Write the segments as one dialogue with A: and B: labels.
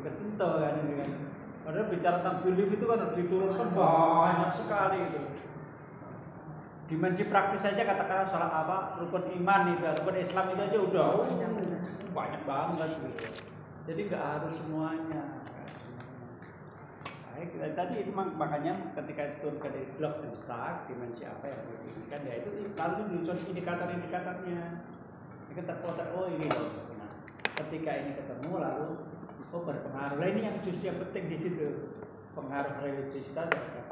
A: kesentuh kan ini kan. Padahal bicara tentang belief itu kan harus diturunkan banyak sekali itu. Dimensi praktis saja katakanlah salah apa rukun iman itu, rukun Islam itu aja udah banyak banget gitu. Jadi nggak harus semuanya. Baik, tadi itu makanya ketika turun ke blok dan stack dimensi apa yang kan ya itu lalu diucap indikator-indikatornya. Kita terfoto oh ini loh. Nah, ketika ini ketemu lalu berpengaruh. Nah ini yang justru yang penting di situ pengaruh religiusitas terhadap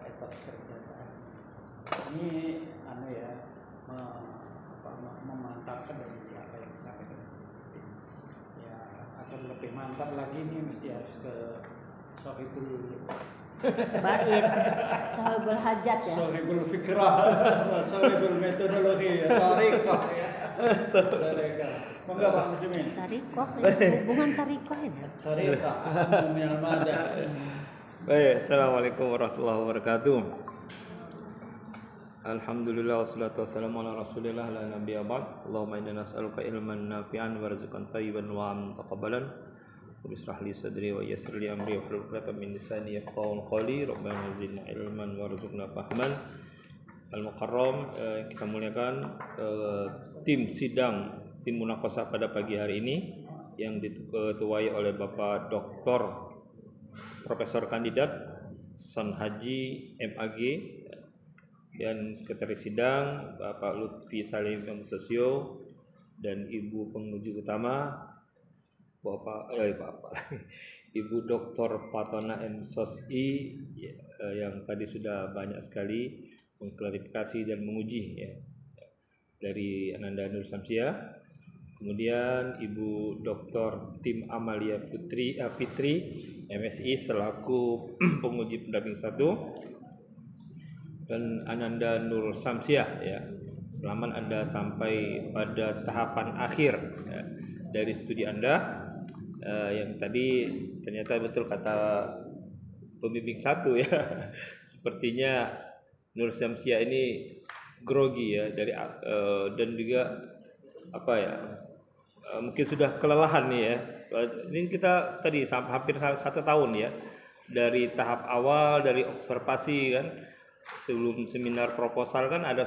A: etos kerja. Ini anu ya memantapkan dari apa yang disampaikan. Ya akan lebih mantap lagi ini mesti harus ke Sohibul
B: Bait, Sohibul Hajat ya.
A: Sohibul Fikrah, Sohibul Metodologi, Tariqah ya. Tariqah. Monggo Pak Muslimin.
B: Tariqah, hubungan Tariqah ini.
A: Tariqah, minal madah.
C: Baik, assalamualaikum warahmatullahi wabarakatuh. Alhamdulillah wassalatu wassalamu ala rasulillah la nabiyya ba'd. Allahumma inna nas'aluka ilman nafi'an warzuqan thayyiban wa amran taqabbalan. Bishrah li sadri wa yassir li amri wa hlul 'uqdatam min lisani yafqahu qawli. Rabbana zidna ilman warzuqna fahman. Al-Mukarram, kita muliakan tim sidang tim munaqashah pada pagi hari ini yang diketuai oleh Bapak Dr. Profesor Kandidat Son Haji MAG dan Sekretaris Sidang Bapak Lutfi Salim Sosio dan Ibu Penguji Utama Ibu Dr. Patona M. Sosi yang tadi sudah banyak sekali mengklarifikasi dan menguji ya, dari Ananda Nur Samsia. Kemudian Ibu Dr. Tim Amalia Fitri MSI selaku penguji pendamping 1 dan Ananda Nur Samsia ya. Selamat Anda sampai pada tahapan akhir ya, dari studi Anda. Yang tadi ternyata betul kata pembimbing 1 ya. Sepertinya Nur Samsia ini grogi ya dari dan juga apa ya? Mungkin sudah kelelahan nih ya. Ini kita tadi hampir 1 tahun ya. Dari tahap awal dari observasi kan. Sebelum seminar proposal kan ada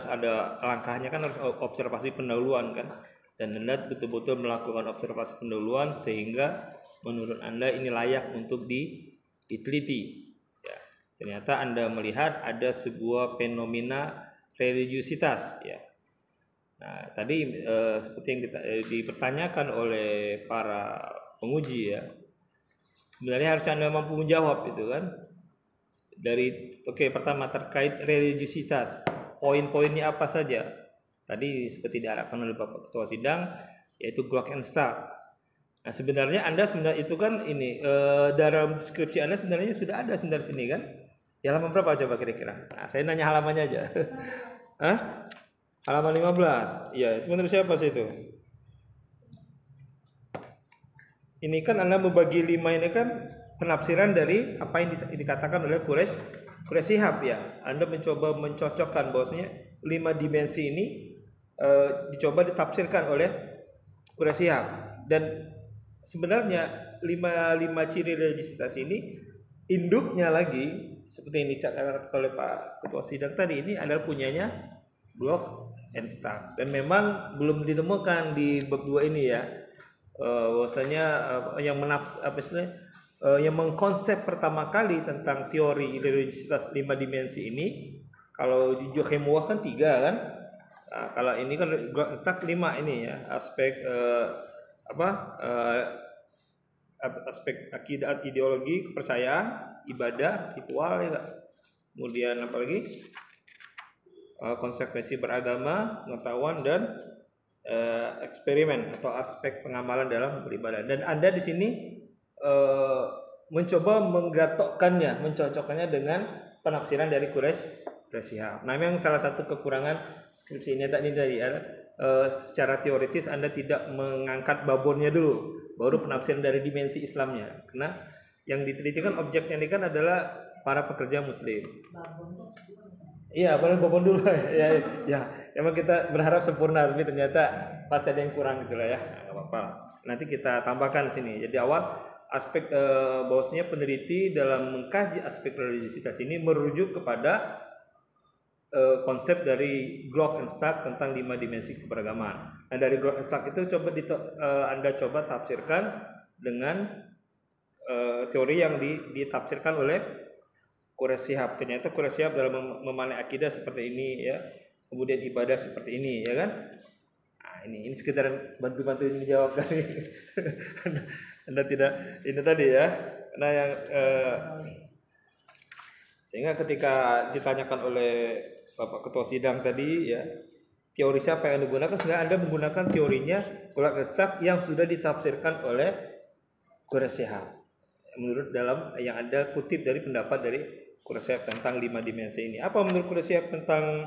C: langkahnya kan harus observasi pendahuluan kan. Dan Anda betul-betul melakukan observasi pendahuluan sehingga menurut Anda ini layak untuk diteliti. Ya. Ternyata Anda melihat ada sebuah fenomena religiusitas. Ya. Nah, tadi seperti yang dipertanyakan oleh para penguji ya, sebenarnya harus Anda mampu menjawab itu kan. Pertama terkait religiusitas, poin-poinnya apa saja? Tadi seperti diharapkan oleh Bapak Ketua Sidang, yaitu Glock and Star. Nah sebenarnya Anda itu kan ini dalam deskripsi Anda sebenarnya sudah ada sebenarnya sini kan? Di halaman berapa coba kira-kira? Nah, saya nanya halamannya aja. Hah? Halaman 15. Iya, itu menurut siapa sih itu? Ini kan Anda membagi 5 ini kan penafsiran dari apa yang dikatakan oleh Quraisy Shihab ya. Anda mencoba mencocokkan bahwasanya 5 dimensi ini dicoba ditafsirkan oleh Quraisy Shihab. Dan sebenarnya 5 ciri religiusitas ini induknya lagi seperti yang dikatakan oleh Pak Ketua Sidang tadi, ini adalah punyanya Glock and Star. Dan memang belum ditemukan di bab 2 ini ya. Bahwasanya yang mengkonsep pertama kali tentang teori religiusitas 5 dimensi ini, kalau di Jochemuah kan 3 kan. Nah, kalau ini kan Glock 5 ini ya, aspek akidah, ideologi, kepercayaan, ibadah, ritual ya. Kemudian apa lagi? Konsekuensi beragama, pengetahuan dan eksperimen atau aspek pengamalan dalam beribadah. Dan Anda di sini mencoba menggatokkannya, mencocokkannya dengan penafsiran dari Quraisy Shihab. Nah, memang salah satu kekurangan skripsi ini tadi secara teoritis Anda tidak mengangkat babonnya dulu, baru penafsiran dari dimensi Islamnya. Karena yang diteliti kan objeknya ini kan adalah para pekerja Muslim. Iya, paling babon dulu ya. Emang kita berharap sempurna, tapi ternyata pasti ada yang kurang gitu lah ya. Nggak apa-apa. Nanti kita tambahkan di sini. Jadi awal aspek bahwasanya peneliti dalam mengkaji aspek religiositas ini merujuk kepada konsep dari Glock and Stark tentang 5 dimensi keberagaman. Nah, dari Glock and Stark itu Anda coba tafsirkan dengan teori yang ditafsirkan oleh Quraisy Shihab. Ternyata Quraisy Shihab dalam memaknai akidah seperti ini ya, kemudian ibadah seperti ini ya kan. Nah, ini sekedar bantu-bantu menjawab dari Anda tidak ini tadi ya. Nah, yang sehingga ketika ditanyakan oleh Bapak Ketua Sidang tadi ya, teori siapa yang digunakan, sehingga Anda menggunakan teorinya Glock and Stark yang sudah ditafsirkan oleh Quraisy Shihab. Menurut dalam yang Anda kutip dari pendapat dari Quraisy Shihab tentang 5 dimensi ini. Apa menurut Quraisy Shihab tentang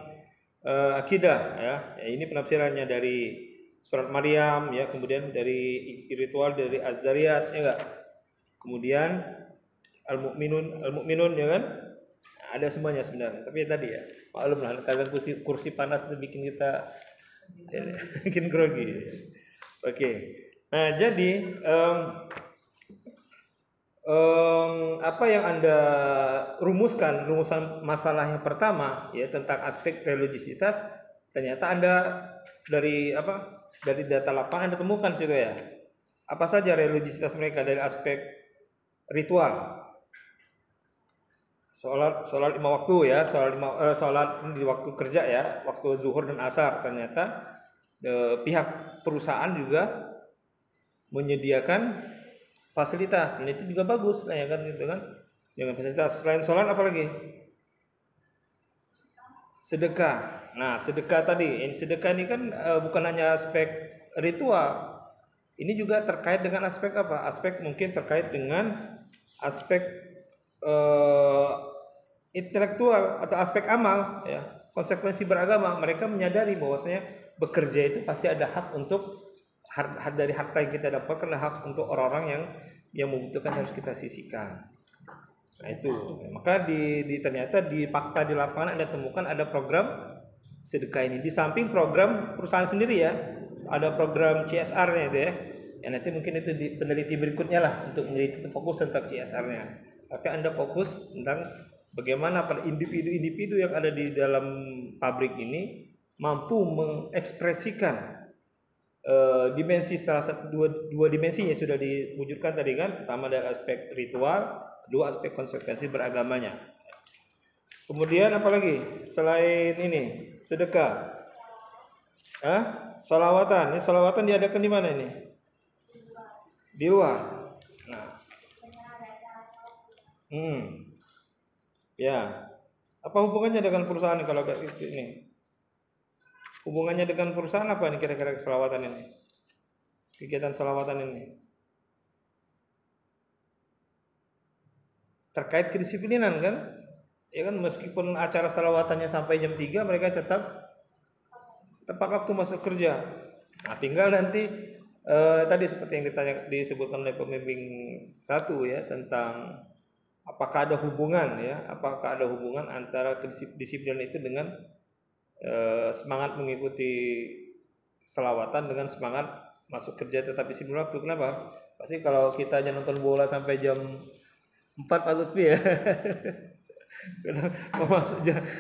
C: akidah ya? Ini penafsirannya dari surat Maryam ya, kemudian dari ritual dari Az-Zariyat ya enggak? Kemudian Al-Mu'minun ya kan? Ada semuanya sebenarnya, tapi tadi ya maklumlah kalian kursi panas itu bikin kita bikin grogi. Oke. Nah, jadi apa yang Anda rumusan masalah yang pertama ya tentang aspek religiositas, ternyata Anda dari data lapangan Anda temukan situ ya. Apa saja religiositas mereka dari aspek ritual. Sholat 5 waktu ya, sholat di waktu kerja ya, waktu zuhur dan asar. Ternyata pihak perusahaan juga menyediakan fasilitas, dan itu juga bagus lah ya kan gitu kan. Dengan fasilitas selain sholat apa lagi? Sedekah. Nah, sedekah tadi, sedekah ini kan bukan hanya aspek ritual. Ini juga terkait dengan aspek apa? Aspek mungkin terkait dengan aspek intelektual atau aspek amal ya, konsekuensi beragama. Mereka menyadari bahwasanya bekerja itu pasti ada hak untuk dari harta yang kita dapatkan, hak untuk orang-orang yang membutuhkan harus kita sisihkan. Nah itu, maka ternyata di fakta di lapangan Anda temukan ada program sedekah ini di samping program perusahaan sendiri ya, ada program CSR-nya itu ya. Ya nanti mungkin itu di peneliti berikutnya lah untuk meneliti fokus tentang CSR-nya. Tapi Anda fokus tentang bagaimana para individu-individu yang ada di dalam pabrik ini mampu mengekspresikan dimensi salah satu dua dimensinya sudah diwujudkan tadi kan, pertama dari aspek ritual, kedua aspek konsekuensi beragamanya. Kemudian apalagi selain ini sedekah, salawatan. Ini salawatan diadakan di mana ini? Di luar. Nah, ya, apa hubungannya dengan perusahaan kalau ini? Hubungannya dengan perusahaan apa nih kira-kira selawatan ini? Kegiatan selawatan ini terkait kedisiplinan kan? Ya kan, meskipun acara selawatannya sampai jam 3, mereka tetap tepat waktu masuk kerja. Nah, tinggal nanti tadi seperti yang disebutkan oleh pembimbing 1 ya, tentang apakah ada hubungan ya, apakah ada hubungan antara disiplin itu dengan semangat mengikuti selawatan dengan semangat masuk kerja tetap disiplin waktu. Kenapa? Pasti kalau kita aja nonton bola sampai jam 4 Pak Lutfi ya.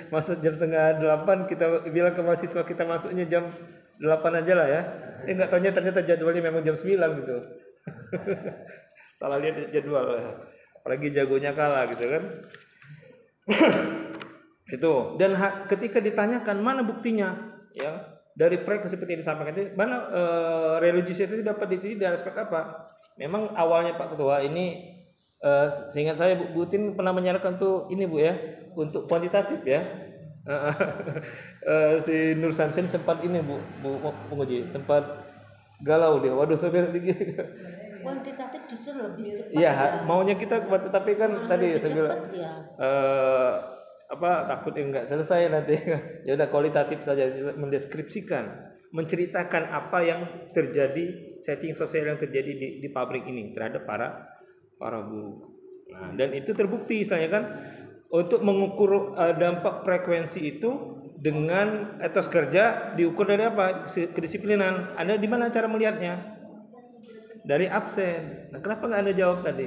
C: masuk jam setengah 8, kita bilang ke mahasiswa kita masuknya jam 8 aja lah ya. Enggak taunya ternyata jadwalnya memang jam 9 gitu. Salah lihat jadwal. Apalagi jagonya kalah gitu kan. Itu. Dan ketika ditanyakan mana buktinya ya dari proyek seperti yang disampaikan itu, mana religiositas itu dapat diteliti dari aspek apa? Memang awalnya Pak Ketua ini seingat saya Bu Tin pernah menyarankan tuh ini Bu ya, untuk kuantitatif ya. Si Nur Samsin sempat ini Bu penguji sempat galau dia. Waduh saya
B: kuantitatif justru lebih cepat.
C: Iya, maunya kita tapi kan tadi saya bilang takutnya nggak selesai nanti. Ya udah kualitatif saja, mendeskripsikan, menceritakan apa yang terjadi, setting sosial yang terjadi di pabrik ini terhadap para buruh. Nah, dan itu terbukti misalnya kan, untuk mengukur dampak frekuensi itu dengan etos kerja diukur dari apa? Kedisiplinan. Anda di mana cara melihatnya? dari absen. Nah, kenapa nggak Anda jawab tadi?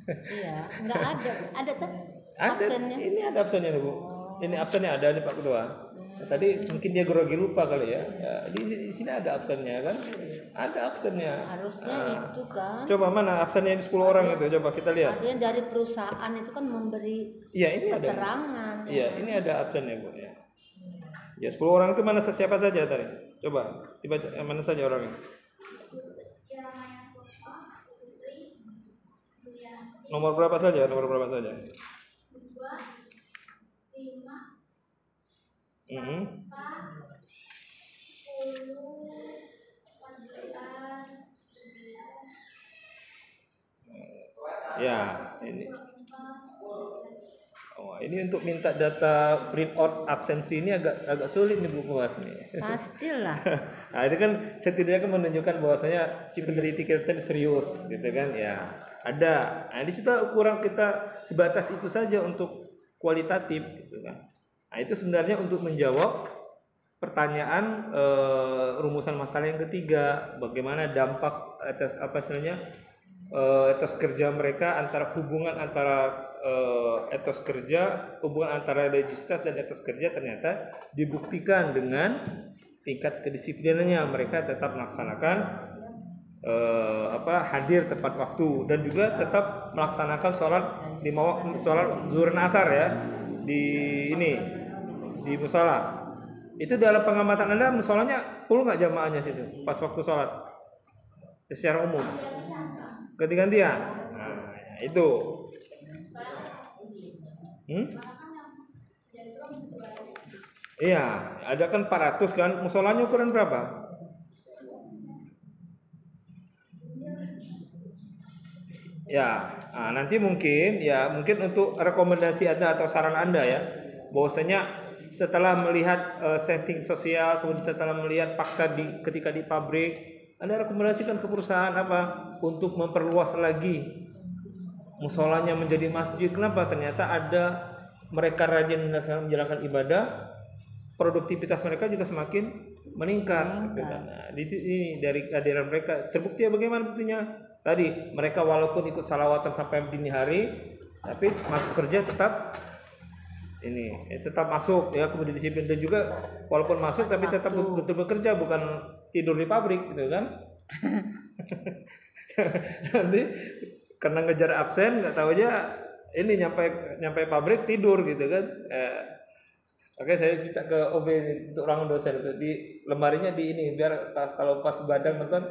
B: Iya, nggak ada. Ada tuh
C: Ada,
B: absennya.
C: ini ada absennya Bu. Ini absennya ada nih Pak Ketua. Nah, tadi mungkin dia grogi lupa kali ya. Ya, di sini ada absennya kan? Ada absennya.
B: Harusnya itu kan.
C: Coba mana absennya di 10 orang itu? Coba kita lihat.
B: Artinya dari perusahaan itu kan memberi
C: Iya, ini ada.
B: keterangan.
C: Iya, ini ada absennya Bu ya. Ya 10 orang itu mana siapa saja tadi? Coba dibaca mana saja orangnya. Nomor berapa saja? Nomor berapa saja? 2, 5, 4, 10, 14, 17. Ya, ini. Oh, ini untuk minta data print out absensi ini agak sulit nih Bu Puas nih.
B: Pastilah.
C: Nah, ini kan setidaknya kan menunjukkan bahwasanya si peneliti kita tadi serius gitu kan ya. Ada. Nah, di situ kurang kita sebatas itu saja untuk kualitatif gitu kan. Nah, itu sebenarnya untuk menjawab pertanyaan rumusan masalah yang ketiga, bagaimana dampak atas apa sebenarnya etos kerja mereka, antara hubungan antara etos kerja, hubungan antara religiusitas dan etos kerja ternyata dibuktikan dengan tingkat kedisiplinannya, mereka tetap melaksanakan hadir tepat waktu dan juga tetap melaksanakan sholat zuhur dan asar ya di musola. Itu dalam pengamatan Anda musolanya full nggak jamaahnya situ pas waktu sholat secara umum? Ganti-gantian. Nah, itu. Iya, ada kan 400 kan, musolanya ukuran berapa? Ya, nah, nanti mungkin untuk rekomendasi Anda atau saran Anda ya, bahwasanya setelah melihat setting sosial, kemudian setelah melihat fakta ketika di pabrik, Anda rekomendasikan ke perusahaan apa untuk memperluas lagi musolanya menjadi masjid. Kenapa? Ternyata ada mereka rajin menjalankan ibadah, produktivitas mereka juga semakin meningkat. Nah, ini dari kehadiran mereka terbukti ya. Bagaimana buktinya? Tadi mereka walaupun ikut salawatan sampai dini hari, tapi masuk kerja tetap masuk ya, kemudian disiplin, dan juga walaupun masuk tapi tetap betul bekerja, bukan tidur di pabrik gitu kan. Nanti karena ngejar absen nggak tahu aja ini nyampe pabrik tidur gitu kan. Oke, saya minta ke OB untuk ruangan dosen itu di lemarinya di ini, biar kalau pas badang nonton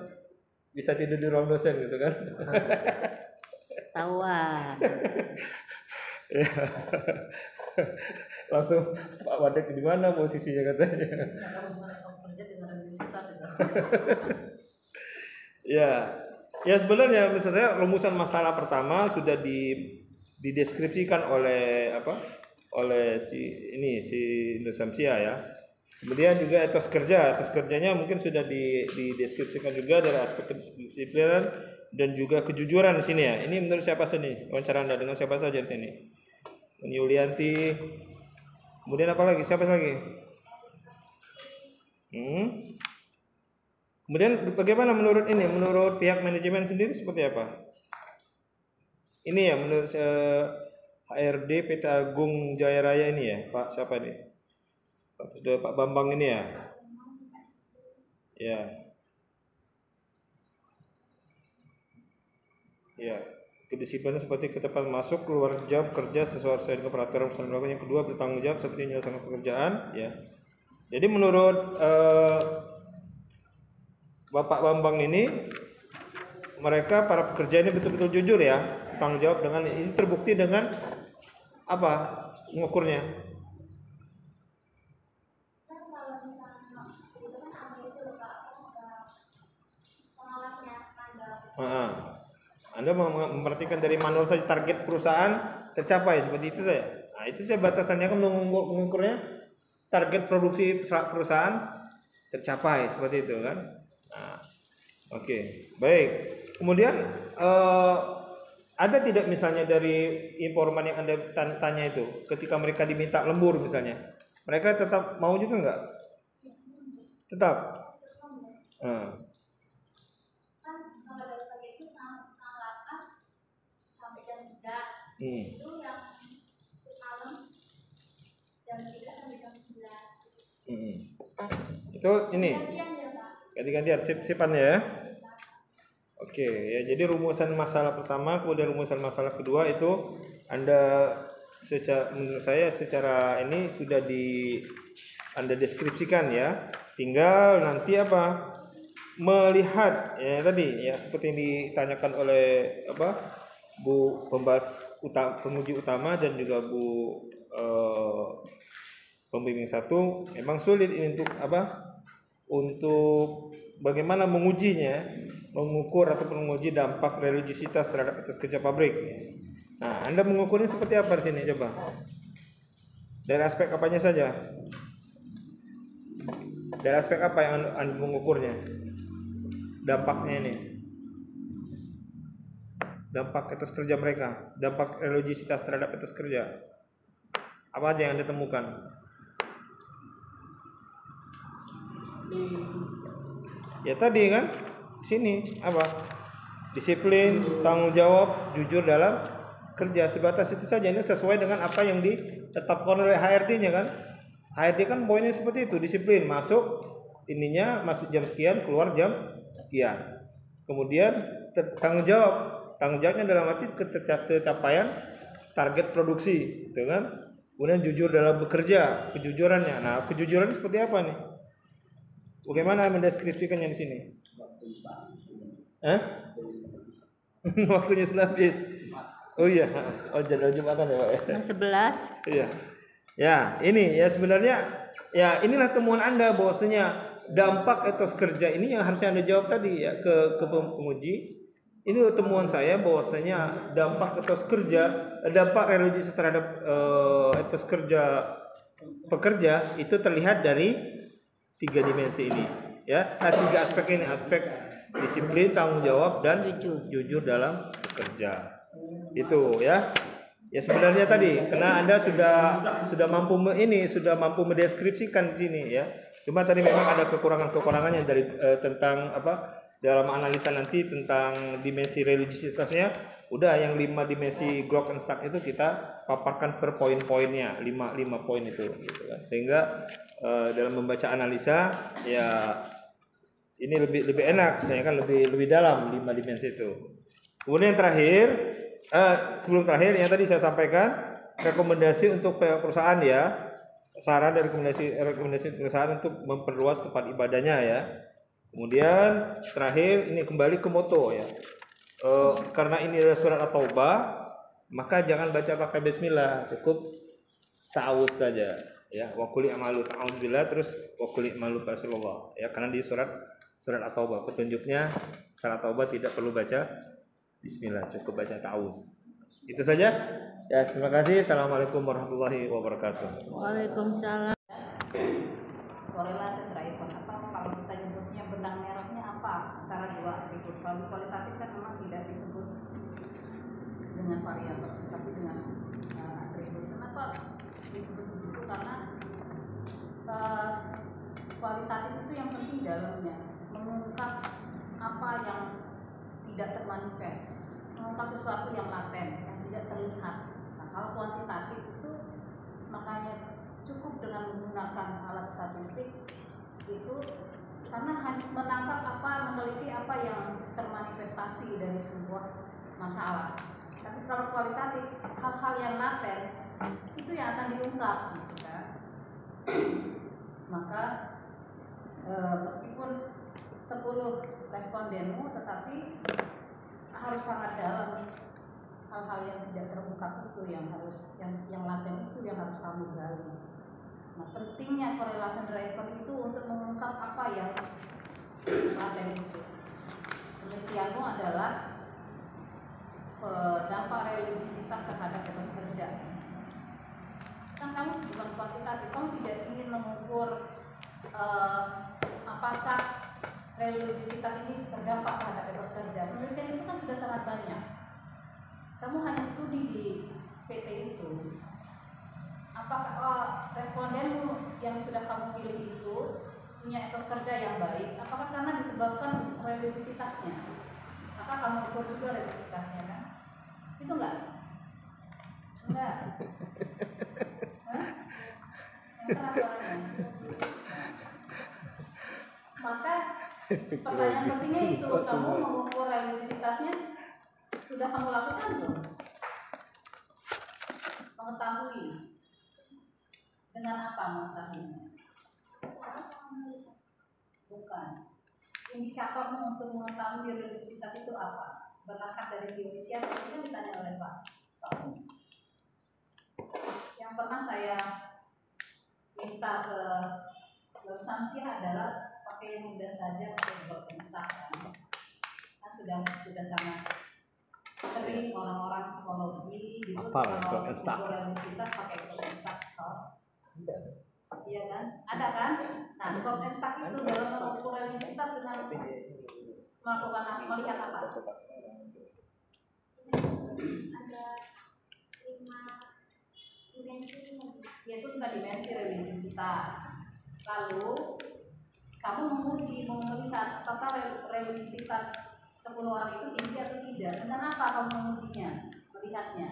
C: bisa tidur di ruang dosen gitu kan.
B: Tawan.
C: Ya. Langsung Pak Wadek di mana posisinya katanya. Ya sebenarnya misalnya rumusan masalah pertama sudah dideskripsikan oleh si Nusamsia ya. Kemudian juga etos kerjanya mungkin sudah dideskripsikan juga dari aspek kedisiplinan dan juga kejujuran di sini ya. Ini menurut siapa sini? Wawancara Anda dengan siapa saja di sini? Yulianti. Kemudian apa lagi? Siapa lagi? Kemudian bagaimana menurut pihak manajemen sendiri seperti apa? Ini ya menurut HRD PT Agung Jaya Raya ini ya, Pak siapa nih? Pak Bambang ini ya. Ya, kedisiplinan seperti ketepatan masuk keluar jam kerja sesuai dengan peraturan perusahaan melakukan. Yang kedua, bertanggung jawab seperti menyelesaikan pekerjaan ya. Jadi menurut Bapak Bambang ini, mereka para pekerja ini betul-betul jujur ya, bertanggung jawab. Dengan ini terbukti dengan apa mengukurnya? Anda memperhatikan dari manual saja target perusahaan tercapai seperti itu saja. Nah, itu saja batasannya kan mengukurnya target produksi perusahaan tercapai seperti itu kan. Nah, oke. Baik. Kemudian ada tidak misalnya dari informan yang Anda tanya itu ketika mereka diminta lembur misalnya, mereka tetap mau juga enggak? Tetap.
D: Itu yang malam jam 3 sampai jam 11.
C: Itu ini
D: Gantian ya Pak.
C: ganti-gantian sip-sipan ya. Oke ya, jadi rumusan masalah pertama kemudian rumusan masalah kedua itu Anda menurut saya secara ini sudah Anda deskripsikan ya. Tinggal nanti apa? Melihat ya tadi ya seperti yang ditanyakan oleh Bu penguji utama dan juga Bu pembimbing 1, memang sulit ini untuk bagaimana mengukur ataupun menguji dampak religiositas terhadap etos kerja pabrik. Nah, Anda mengukurnya seperti apa di sini coba? Dari aspek apanya saja? Dari aspek apa yang Anda mengukurnya? Dampaknya ini. Dampak etos kerja mereka, dampak religiositas terhadap etos kerja. Apa aja yang Anda temukan? Ya tadi kan sini apa? Disiplin, tanggung jawab, jujur dalam kerja, sebatas itu saja. Ini sesuai dengan apa yang ditetapkan oleh HRD-nya kan. HRD kan poinnya seperti itu, disiplin, masuk jam sekian, keluar jam sekian. Kemudian tanggung jawabnya dalam arti kecapaian target produksi, gitu kan. Kemudian jujur dalam bekerja, kejujurannya. Nah, kejujuran seperti apa nih? Bagaimana mendeskripsikannya di sini? Waktunya sudah habis. Oh iya, jadwal Jumatan ya Pak.
B: Yang 11.
C: Iya. Ya, ini ya sebenarnya ya inilah temuan Anda bahwasanya dampak etos kerja ini yang harusnya Anda jawab tadi ya ke penguji. Ini temuan saya bahwasanya dampak etos kerja, dampak religius terhadap etos kerja pekerja itu terlihat dari 3 dimensi ini ya. Nah, 3 aspek ini, aspek disiplin, tanggung jawab dan jujur dalam bekerja. Itu ya. Ya sebenarnya tadi karena Anda sudah mampu mendeskripsikan di sini ya. Cuma tadi memang ada kekurangannya dari tentang dalam analisa nanti tentang dimensi religiositasnya. Udah yang 5 dimensi growth and stack itu kita paparkan per poin-poinnya, 5 poin itu gitu kan. Sehingga dalam membaca analisa ya ini lebih enak, saya kan lebih dalam 5 dimensi itu. Kemudian yang terakhir sebelum terakhir yang tadi saya sampaikan rekomendasi untuk perusahaan ya, saran dan rekomendasi perusahaan untuk memperluas tempat ibadahnya ya. Kemudian terakhir ini kembali ke moto ya. Karena ini adalah surat at-taubah, maka jangan baca pakai bismillah, cukup ta'awuz saja ya. Wa qul i'malu ta'awuzubillah terus wa qul i'malu Rasulullah ya, karena di surat at-taubah petunjuknya salat taubah tidak perlu baca bismillah, cukup baca ta'awuz. Itu saja. Ya, terima kasih. Assalamualaikum warahmatullahi wabarakatuh.
B: Waalaikumsalam.
E: Korelasi driver atau kalau kita nyebutnya benang merahnya apa antara dua atribut. Kalau kualitatif kan memang tidak disebut dengan variabel tapi dengan atribut. Kenapa disebut begitu? Karena kualitatif itu yang penting dalamnya mengungkap apa yang tidak termanifest, mengungkap sesuatu yang laten, yang tidak terlihat. Nah, kalau kuantitatif itu makanya cukup dengan menggunakan alat statistik itu karena hanya menangkap meneliti apa yang termanifestasi dari sebuah masalah. Tapi kalau kualitatif, hal-hal yang laten itu yang akan diungkap, gitu kan. Maka meskipun 10 respondenmu, tetapi harus sangat dalam hal-hal yang tidak terungkap itu yang laten itu yang harus kamu gali. Nah, pentingnya correlation driver itu untuk mengungkap apa yang laten itu. Penelitianmu adalah dampak religiositas terhadap etos kerja. Kan kamu bukan kuantitatif, kamu tidak ingin mengukur apakah religiositas ini berdampak terhadap etos kerja. Penelitian itu kan sudah sangat banyak. Kamu hanya studi di PT itu. Apakah respondenmu yang sudah kamu pilih itu punya etos kerja yang baik? Apakah karena disebabkan religiositasnya? Maka kamu ukur juga religiositasnya kan? Itu enggak? Enggak. Hah? Yang keras suaranya. Maka pertanyaan pentingnya itu, kamu mengukur religiositasnya sudah kamu lakukan tuh? Mengetahui dengan apa mengetahuinya? Bukan. Indikatormu untuk mengetahui religiositas itu apa? Berangkat dari teori siapa? Itu kan ditanya oleh Pak Saung. Yang pernah saya minta ke Dr. Samsiah adalah pakai yang mudah saja, pakai blog Instagram. Kan sudah sangat sering orang-orang psikologi gitu
C: Apa
E: kalau
C: blog Instagram?
E: religiositas pakai blog Instagram. Iya kan? Ada kan? Nah, blog Instagram itu dalam mengukur religiositas dengan melakukan apa? Melihat apa?
D: Ada 5 dimensi.
E: Yaitu 5 dimensi religiositas. Lalu kamu menguji, mau melihat apakah religiositas 10 orang itu tinggi atau tidak. Dengan apa kamu mengujinya, melihatnya?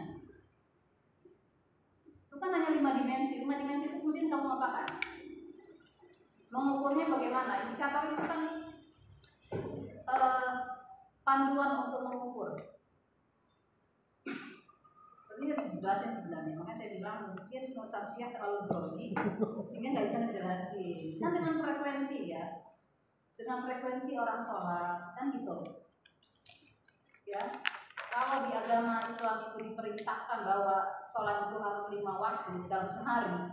E: Itu kan hanya 5 dimensi. 5 dimensi itu kemudian kamu apakan? Mengukurnya bagaimana? Indikator itu kan panduan untuk mengukur. Seperti yang dijelasin sebenarnya. Makanya saya bilang mungkin Nur Samsiah terlalu grogi sehingga nggak bisa ngejelasin. Kan dengan frekuensi ya, dengan frekuensi orang sholat kan gitu. Ya, kalau di agama Islam itu diperintahkan bahwa sholat itu harus 5 waktu dalam sehari,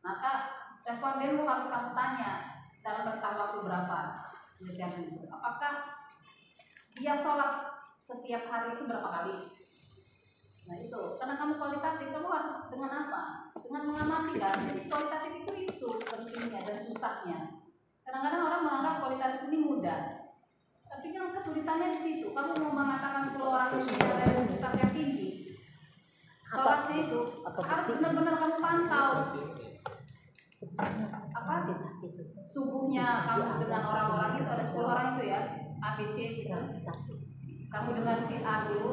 E: maka respondenmu harus kamu tanya dalam rentang waktu berapa penelitian itu. Apakah dia sholat setiap hari itu berapa kali? Nah itu, karena kamu kualitatif, kamu harus dengan apa? Dengan mengamati kan. Jadi kualitatif itu pentingnya dan susahnya. Kadang-kadang orang menganggap kualitatif ini mudah, tapi kan kesulitannya di situ. Kamu mau mengatakan 10 orang itu punya religiositas yang tinggi, sholatnya itu harus benar-benar kamu pantau. Apa? Subuhnya kamu dengan orang-orang itu ada 10 orang itu ya, ABC gitu. Kamu dengan si A dulu,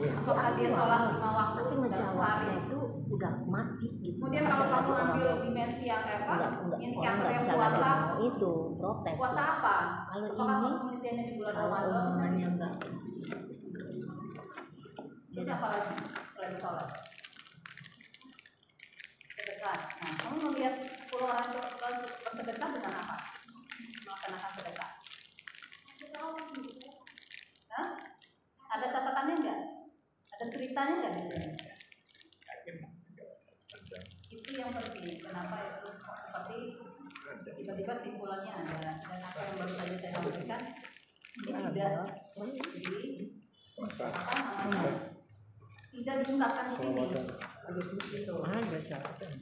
E: apakah dia sholat 5 waktu dalam sehari?
B: itu udah mati gitu.
E: Kemudian kalau kamu ambil dimensi yang indikator yang puasa,
B: itu protes.
E: puasa apa?
B: Kalau
E: Apakah
B: ini
E: penelitiannya di bulan
B: kalau
E: Ramadan?
B: omongannya enggak
E: Itu apa lagi selain sholat? Sedekah. Nah, kamu melihat 10 orang itu bersedekah dengan apa? Melaksanakan sedekah. Hah? Ada catatannya enggak? Ada ceritanya enggak di sini? Itu yang penting. Kenapa itu seperti tiba-tiba simpulannya ada dan apa yang baru saja saya sampaikan ini tidak apa namanya tidak diungkapkan di sini. Gitu.
B: ada syaratan.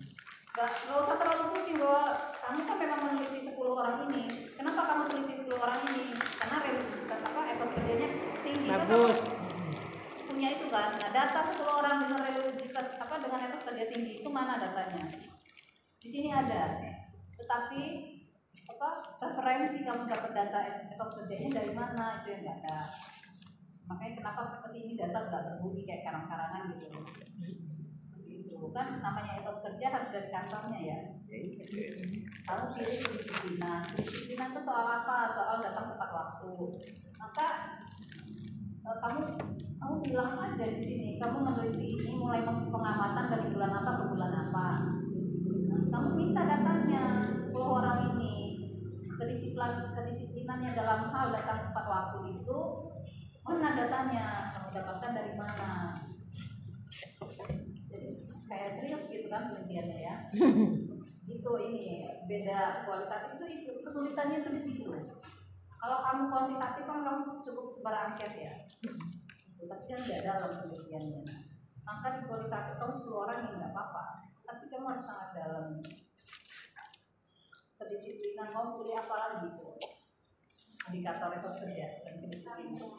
E: Gak usah terlalu pusing bahwa kamu kan memang meneliti 10 orang ini. Kenapa kamu teliti 10 orang ini? Karena religiositas apa etos kerjanya tinggi.
B: Bagus.
E: Kan punya itu kan. Nah, data 10 orang dengan religiositas apa dengan etos kerja tinggi itu mana datanya? Di sini ada. Tetapi apa referensi kamu dapat data etos kerjanya dari mana itu yang nggak ada. Makanya kenapa seperti ini data nggak berbunyi kayak karang-karangan gitu. Kan namanya etos kerja harus dari kantornya ya. Kamu pilih kedisiplinan. Kedisiplinan itu soal apa? Soal datang tepat waktu. Maka kamu bilang aja di sini. Kamu meneliti ini mulai pengamatan dari bulan apa ke bulan apa. Kamu minta datanya 10 orang ini. Kedisiplinannya dalam hal datang tepat waktu itu mana datanya? Kamu dapatkan dari mana? Kayak serius gitu kan penelitiannya ya. Itu ini beda kualitatif itu kesulitannya itu di situ. Kalau kamu kuantitatif kan kamu cukup sebar angket ya. Tapi kan tidak dalam penelitiannya. Maka di kualitatif kamu 10 orang ya nggak apa-apa. Tapi kamu harus sangat dalam. Kedisiplinan kamu pilih apa lagi tuh? Indikator etos kerja selain kedisiplinan.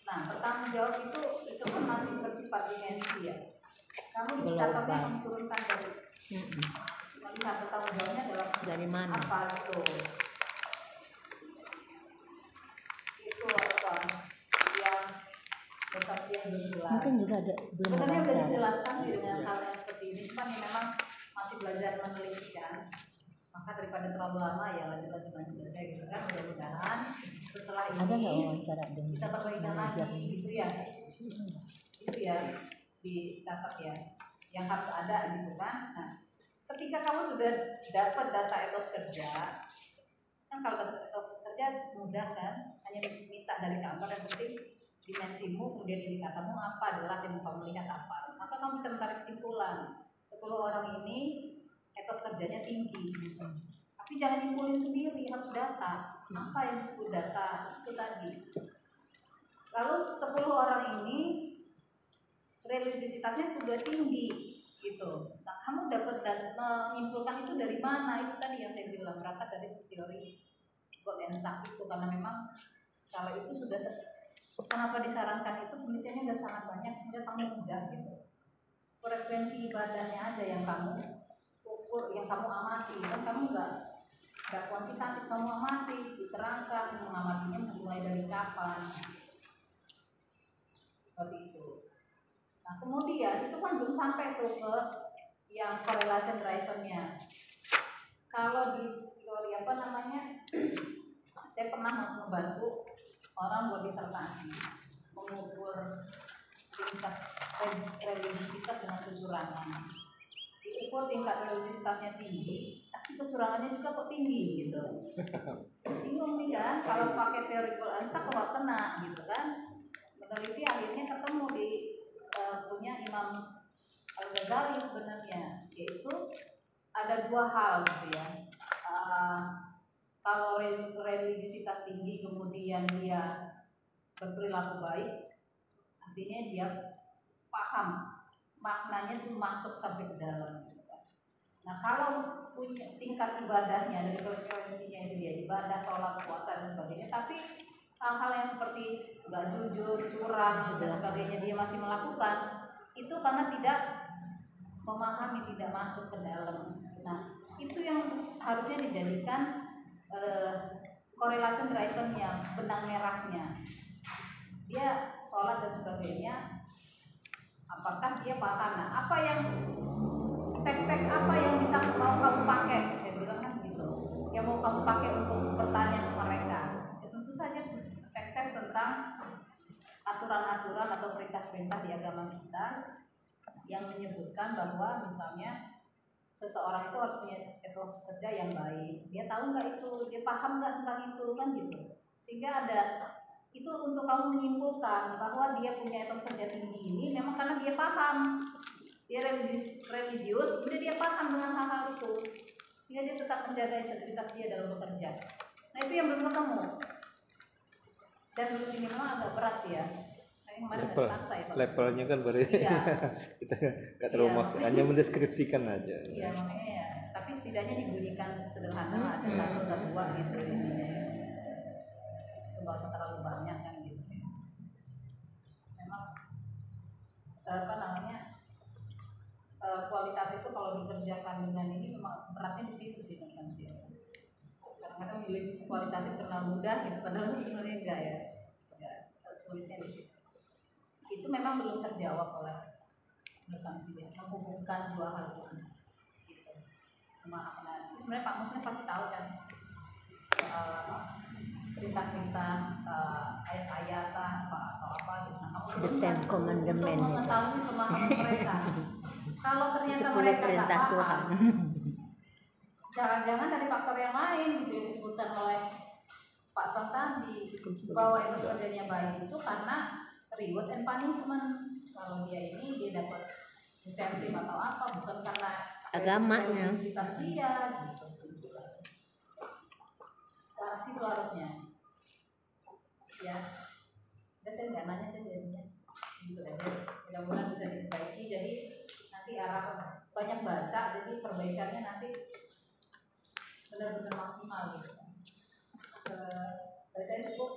E: Nah bertanggung jawab itu kan masih bersifat dimensi ya. Kamu indikatornya kamu turunkan dari melihat bertanggung jawabnya adalah
B: dari mana?
E: Apa itu? Itu apa yang berarti yang belum jelas.
B: Mungkin juga belum
E: Sebenarnya udah
B: wawancara.
E: dijelaskan sih dengan hal yang seperti ini, cuman ya memang masih belajar meneliti kan. Maka daripada terlalu lama ya lanjut aja gitu kan. Mudah-mudahan setelah
B: Ada nggak
E: ini
B: wawancara dengan
E: bisa perbaikan
B: manajer?
E: lagi gitu ya. Itu ya dicatat ya. Yang harus ada gitu kan. Nah, ketika kamu sudah dapat data etos kerja, kan kalau data etos kerja mudah kan, hanya minta dari kantor yang penting dimensimu, kemudian indikatormu apa, jelas yang kamu lihat apa. Maka kamu bisa menarik kesimpulan 10 orang ini etos kerjanya tinggi. Tapi jangan nyimpulin sendiri, harus data. Apa yang disebut data itu tadi. Lalu 10 orang ini religiositasnya juga tinggi gitu. Nah, kamu dapat menyimpulkan itu dari mana? Itu tadi yang saya bilang, berangkat dari teori Goldstein itu, karena memang kalau itu sudah kenapa disarankan itu penelitiannya sudah sangat banyak sehingga kamu mudah gitu. Frekuensi ibadahnya aja yang kamu ukur, yang kamu amati, kan kamu nggak kuantitatif, kamu amati, diterangkan mengamatinya mulai dari kapan, seperti itu. Nah kemudian itu kan belum sampai tuh ke yang correlation driven-nya. Kalau di teori apa namanya, saya pernah membantu orang buat disertasi mengukur tingkat religiositas dengan kecurangan. Diukur tingkat religiositasnya tinggi, tapi kecurangannya juga kok tinggi gitu. Bingung nih kan, kalau pakai teori Goldstein kok nggak kena gitu kan. Meneliti akhirnya ketemu di punya Imam Al-Ghazali sebenarnya, yaitu ada dua hal gitu ya. Kalau religiositas tinggi kemudian dia berperilaku baik, artinya dia paham maknanya itu masuk sampai ke dalam. Nah kalau punya tingkat ibadahnya dari frekuensinya itu dia ibadah, sholat, puasa dan sebagainya, tapi hal-hal yang seperti nggak jujur, curang dan sebagainya dia masih melakukan, itu karena tidak memahami, tidak masuk ke dalam. Nah itu yang harusnya dijadikan correlation driven-nya, benang merahnya. Dia sholat dan sebagainya, apakah dia paham? Nah, apa yang teks-teks apa yang bisa mau kamu pakai? Saya bilang kan gitu. Yang mau kamu pakai untuk bertanya ke mereka. Ya, tentu saja teks-teks tentang aturan-aturan atau perintah-perintah di agama kita yang menyebutkan bahwa misalnya seseorang itu harus punya etos kerja yang baik. Dia tahu nggak itu? Dia paham nggak tentang itu kan gitu. Sehingga ada itu untuk kamu menyimpulkan bahwa dia punya etos kerja tinggi ini memang karena dia paham, dia religius, kemudian dia paham dengan hal-hal itu, sehingga dia tetap menjaga integritas dia dalam bekerja. Nah itu yang belum ketemu, dan belum ini memang agak berat sih ya.
C: Levelnya kan berarti
E: iya.
C: kita nggak terlalu maksud, hanya mendeskripsikan aja.
E: Iya makanya ya, tapi setidaknya dibunyikan sederhana lah, ada satu atau dua gitu intinya ya. Nggak usah terlalu banyak kan gitu. Memang apa namanya kualitatif itu kalau dikerjakan dengan ini memang beratnya di situ sih teman-teman sih. Kadang-kadang milih kualitatif karena mudah gitu, padahal sebenarnya enggak ya, enggak, sulitnya di situ. Itu memang belum terjawab oleh Samsia, menghubungkan dua hal itu gitu. Makna itu sebenarnya Pak Muslim pasti tahu kan soal perintah-perintah ayat-ayat atau apa gitu. Nah, kamu
B: Ten Commandment
E: untuk mengetahui pemahaman mereka. Kalau ternyata
B: 10
E: mereka nggak
B: perintah
E: paham,
B: Tuhan.
E: jangan-jangan dari faktor yang lain gitu yang disebutkan oleh Pak Son tadi, bahwa etos kerjanya baik itu karena reward and punishment. Kalau dia ini dia dapat insentif atau apa, bukan karena
B: agamanya,
E: religiositas dia gitu sih. Ke arah situ harusnya ya. Udah saya nggak nanya aja jadinya gitu aja, mudah-mudahan bisa diperbaiki. Jadi nanti arah banyak baca, jadi perbaikannya nanti benar-benar maksimal gitu. Dari saya cukup.